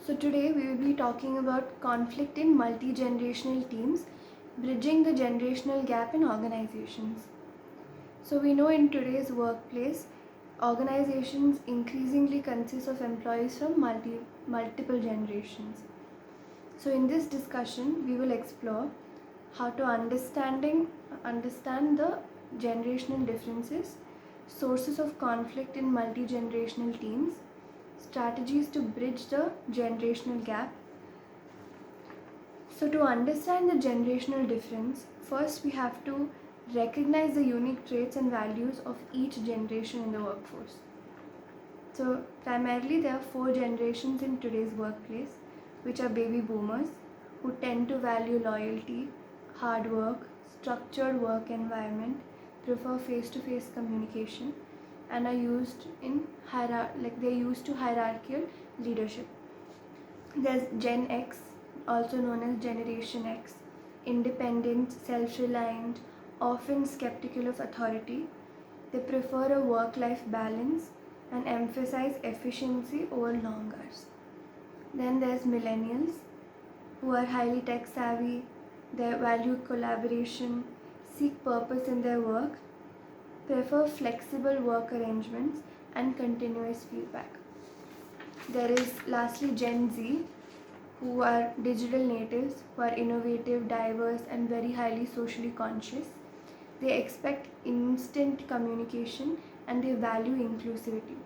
So today we will be talking about conflict in multi-generational teams, bridging the generational gap in organizations. So we know in today's workplace, organizations increasingly consist of employees from multiple generations. So in this discussion, we will explore how to understand the generational differences, sources of conflict in multi-generational teams, strategies to bridge the generational gap. So to understand the generational difference, first we have to recognize the unique traits and values of each generation in the workforce. So primarily there are 4 generations in today's workplace, which are baby boomers, who tend to value loyalty, hard work, structured work environment, prefer face-to-face communication, and are used in they're used to hierarchical leadership. There's Gen X, also known as Generation X, independent, self-reliant, often skeptical of authority. They prefer a work-life balance and emphasize efficiency over long hours. Then there's millennials, who are highly tech savvy, they value collaboration, seek purpose in their work, prefer flexible work arrangements, and continuous feedback. There is lastly Gen Z, who are digital natives, who are innovative, diverse, and very highly socially conscious. They expect instant communication and they value inclusivity.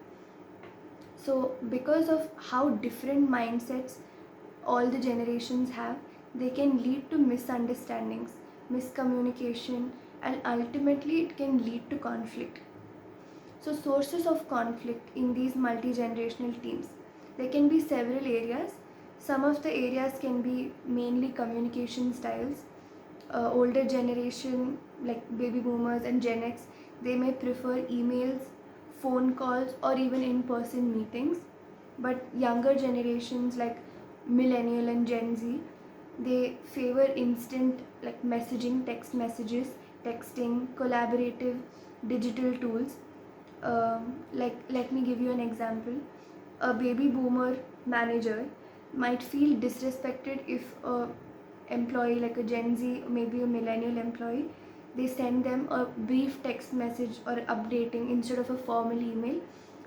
So, because of how different mindsets all the generations have, they can lead to misunderstandings, miscommunication, and ultimately it can lead to conflict. So, sources of conflict in these multi-generational teams, there can be several areas. Some of the areas can be mainly communication styles. Older generation like baby boomers and Gen X, they may prefer emails, phone calls, or even in-person meetings. But younger generations like millennial and Gen Z, they favor instant like messaging, text messages, texting, collaborative digital tools. Let me give you an example. A baby boomer manager might feel disrespected if a employee like a Gen Z, maybe a millennial employee, they send them a brief text message or updating instead of a formal email.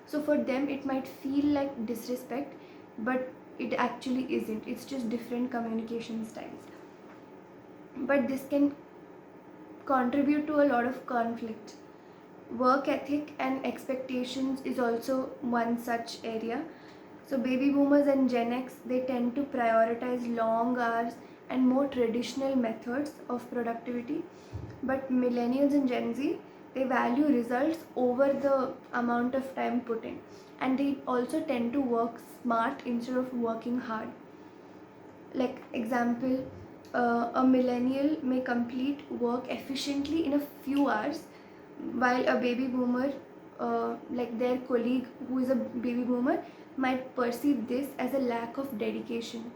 So for them it might feel like disrespect, but it actually isn't. It's just different communication styles. But this can contribute to a lot of conflict. Work ethic and expectations is also one such area. So baby boomers and Gen X, they tend to prioritize long hours and more traditional methods of productivity. But millennials and Gen Z, they value results over the amount of time put in. And they also tend to work smart instead of working hard. Like example, a millennial may complete work efficiently in a few hours, while a baby boomer, like their colleague who is a baby boomer, might perceive this as a lack of dedication.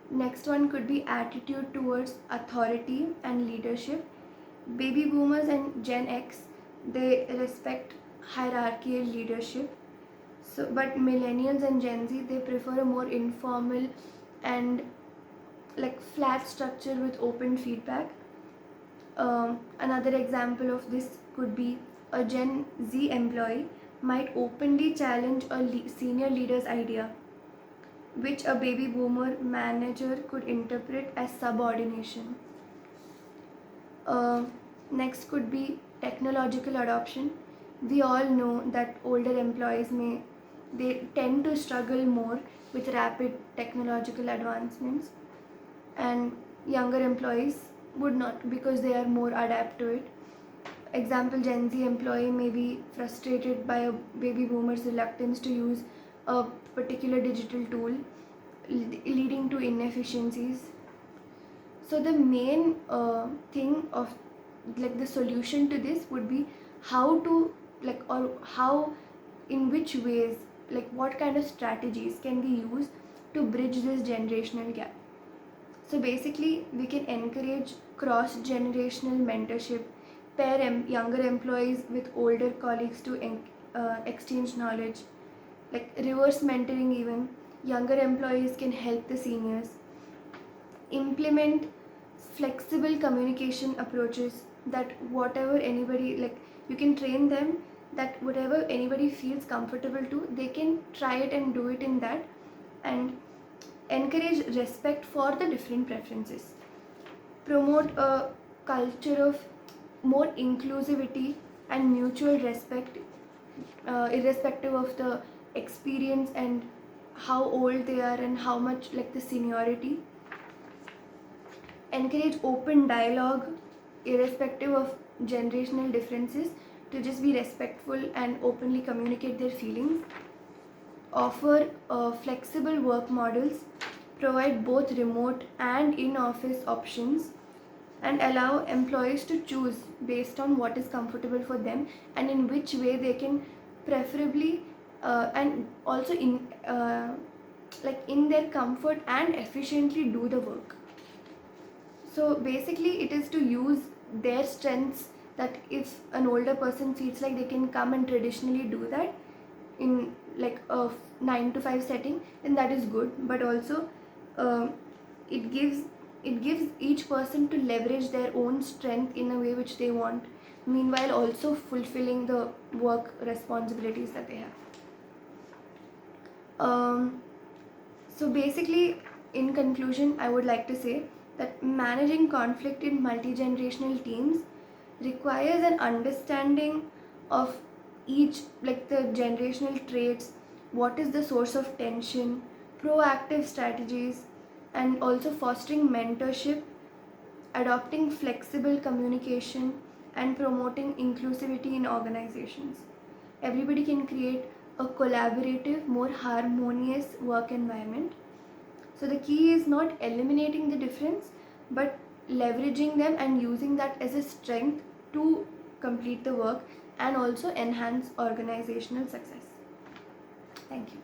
Next one could be attitude towards authority and leadership. Baby boomers and Gen X, they respect hierarchical leadership. So, but millennials and Gen Z, they prefer a more informal and like flat structure with open feedback. Another example of this could be a Gen Z employee might openly challenge a senior leader's idea, which a baby boomer manager could interpret as subordination. Next could be technological adoption. We all know that older employees they tend to struggle more with rapid technological advancements, and younger employees would not, because they are more adapt to it. Example, Gen Z employee may be frustrated by a baby boomer's reluctance to use a particular digital tool, leading to inefficiencies. So the main thing of like the solution to this would be how to how, in which ways, like what kind of strategies can be used to bridge this generational gap. So basically we can encourage cross-generational mentorship, pair younger employees with older colleagues to exchange knowledge, like reverse mentoring. Even younger employees can help the seniors. Implement flexible communication approaches, that whatever anybody, like, you can train them that whatever anybody feels comfortable to, they can try it and do it in that. And encourage respect for the different preferences. Promote a culture of more inclusivity and mutual respect, irrespective of the experience and how old they are and how much, like, the seniority. Encourage open dialogue irrespective of generational differences, to just be respectful and openly communicate their feelings. Offer flexible work models, provide both remote and in-office options, and allow employees to choose based on what is comfortable for them and in which way they can preferably and also in their comfort and efficiently do the work. So basically it is to use their strengths, that if an older person feels like they can come and traditionally do that in like a 9 to 5 setting, then that is good. But also uh, it gives each person to leverage their own strength in a way which they want, meanwhile also fulfilling the work responsibilities that they have. So basically, in conclusion, I would like to say that managing conflict in multi-generational teams requires an understanding of each, like, the generational traits, what is the source of tension, proactive strategies, and also fostering mentorship, adopting flexible communication, and promoting inclusivity in organizations. Everybody can create a collaborative, more harmonious work environment. So the key is not eliminating the difference, but leveraging them and using that as a strength to complete the work and also enhance organizational success. Thank you.